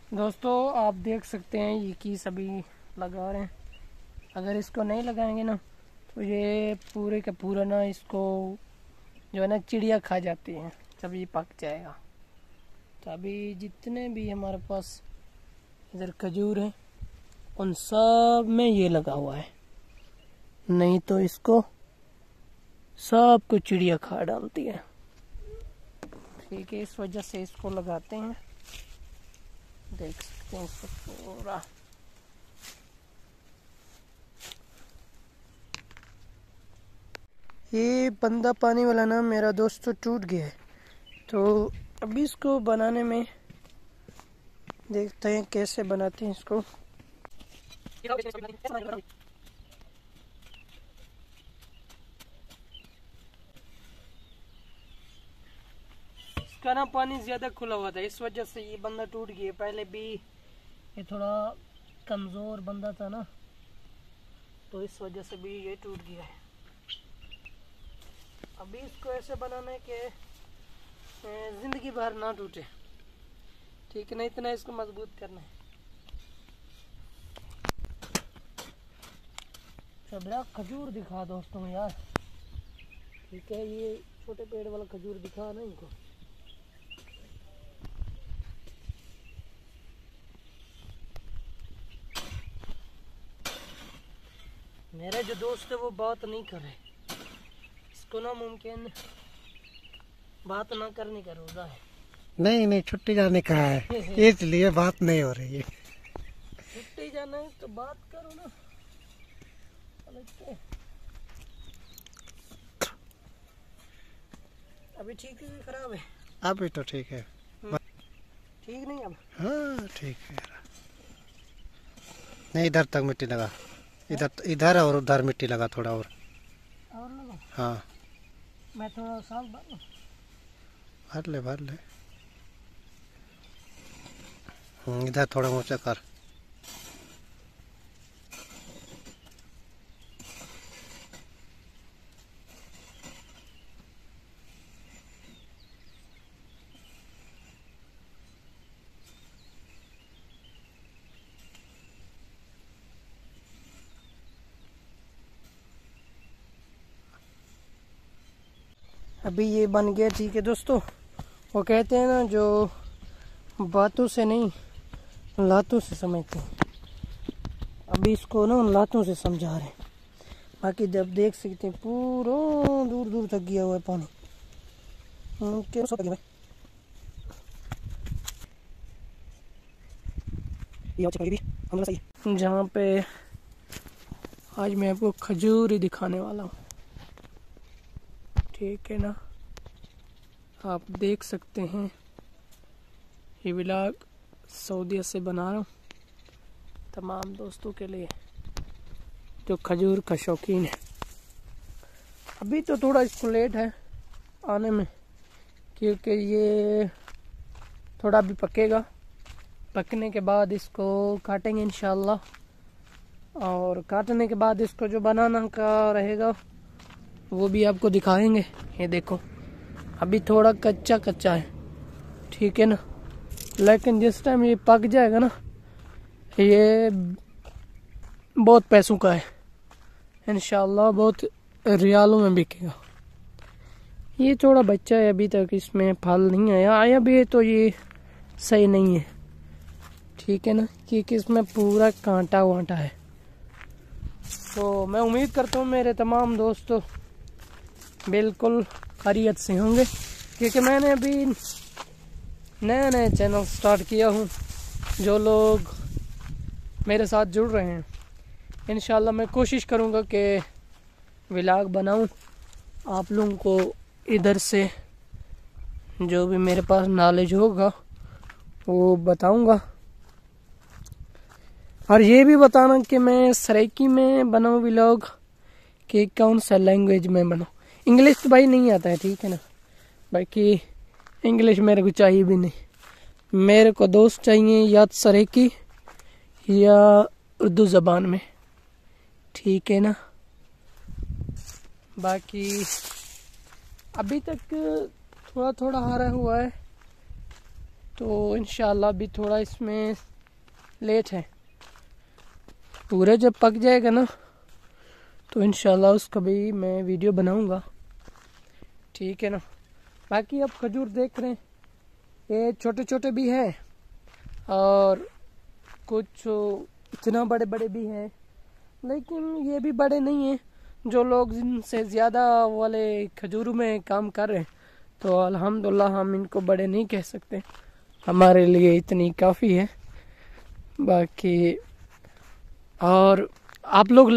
दोस्तों आप देख सकते हैं ये की सभी लगा रहे हैं। अगर इसको नहीं लगाएंगे ना तो ये पूरे का पूरा ना इसको जो है ना चिड़िया खा जाती हैं जब ये पक जाएगा। तो अभी जितने भी हमारे पास इधर खजूर हैं उन सब में ये लगा हुआ है, नहीं तो इसको सब को चिड़िया खा डालती है। ठीक है, इस वजह से इसको लगाते हैं। देख सकते हैं इसको पूरा। ये बंदा पानी वाला ना मेरा दोस्त तो टूट गया है, तो अभी इसको बनाने में देखते हैं कैसे बनाते हैं इसको। इसका ना पानी ज्यादा खुला हुआ था, इस वजह से ये बंदा टूट गया। पहले भी ये थोड़ा कमजोर बंदा था ना, तो इस वजह से भी ये टूट गया है। अभी इसको ऐसे बनाना है कि जिंदगी भर ना टूटे। ठीक है ना, इतना इसको मजबूत करना है। बड़ा खजूर दिखा दोस्तों यार। ठीक है, ये छोटे पेड़ वाला खजूर दिखा ना इनको। मेरे जो दोस्त है वो बात नहीं कर रहे, इसको ना मुमकिन बात ना करने का रोजा है। नहीं छुट्टी जाने का है इसलिए बात नहीं हो रही है। छुट्टी जाना है तो बात करो ना। अभी ठीक है खराब है? अभी तो ठीक है। ठीक नहीं अब? हाँ ठीक है। नहीं इधर तक मिट्टी लगा, इधर और उधर मिट्टी लगा थोड़ा और लगा। हाँ मैं थोड़ा साफ भर ले इधर थोड़ा ऊंचा कर। अभी ये बन गया। ठीक है दोस्तों, वो कहते हैं ना जो बातों से नहीं लातों से समझते हैं। अभी इसको ना लातों से समझा रहे हैं। बाकी जब देख सकते हैं पूरा दूर दूर तक गया हुआ है पानी। जहाँ पे आज मैं आपको खजूर ही दिखाने वाला हूँ। ठीक है ना, आप देख सकते हैं ये व्लॉग सऊदीया से बना रहा हूँ तमाम दोस्तों के लिए जो खजूर का शौकीन है। अभी तो थोड़ा इसको लेट है आने में, क्योंकि ये थोड़ा भी पकेगा। पकने के बाद इसको काटेंगे इंशाल्लाह, और काटने के बाद इसको जो बनाना का रहेगा वो भी आपको दिखाएंगे। ये देखो अभी थोड़ा कच्चा कच्चा है, ठीक है ना, लेकिन जिस टाइम ये पक जाएगा ना ये बहुत पैसों का है इंशाल्लाह, बहुत रियालों में बिकेगा। ये थोड़ा बच्चा है, अभी तक इसमें फल नहीं आया भी है तो ये सही नहीं है। ठीक है ना, क्योंकि इसमें पूरा कांटा वांटा है। तो मैं उम्मीद करता हूँ मेरे तमाम दोस्तों बिल्कुल खैरियत से होंगे, क्योंकि मैंने अभी नया चैनल स्टार्ट किया हूँ। जो लोग मेरे साथ जुड़ रहे हैं इंशाल्लाह मैं कोशिश करूँगा कि व्लॉग बनाऊँ, आप लोगों को इधर से जो भी मेरे पास नॉलेज होगा वो बताऊँगा। और ये भी बताना कि मैं सराइकी में बनाऊँ व्लॉग कि कौन सा लैंग्वेज में बनाऊँ। इंग्लिश तो भाई नहीं आता है, ठीक है ना, बाकी इंग्लिश मेरे को चाहिए भी नहीं। मेरे को दोस्त चाहिए या सराइकी या उर्दू ज़बान में, ठीक है ना। बाकी अभी तक थोड़ा थोड़ा हरा हुआ है, तो इंशाल्लाह अभी थोड़ा इसमें लेट है, पूरे जब पक जाएगा ना तो इंशाल्लाह उसका भी मैं वीडियो बनाऊंगा, ठीक है ना। बाकी अब खजूर देख रहे हैं, ये छोटे छोटे भी हैं और कुछ इतना बड़े बड़े भी हैं, लेकिन ये भी बड़े नहीं हैं। जो लोग इनसे ज़्यादा वाले खजूरों में काम कर रहे हैं तो अल्हम्दुलिल्लाह हम इनको बड़े नहीं कह सकते, हमारे लिए इतनी काफ़ी है। बाकी और आप लोग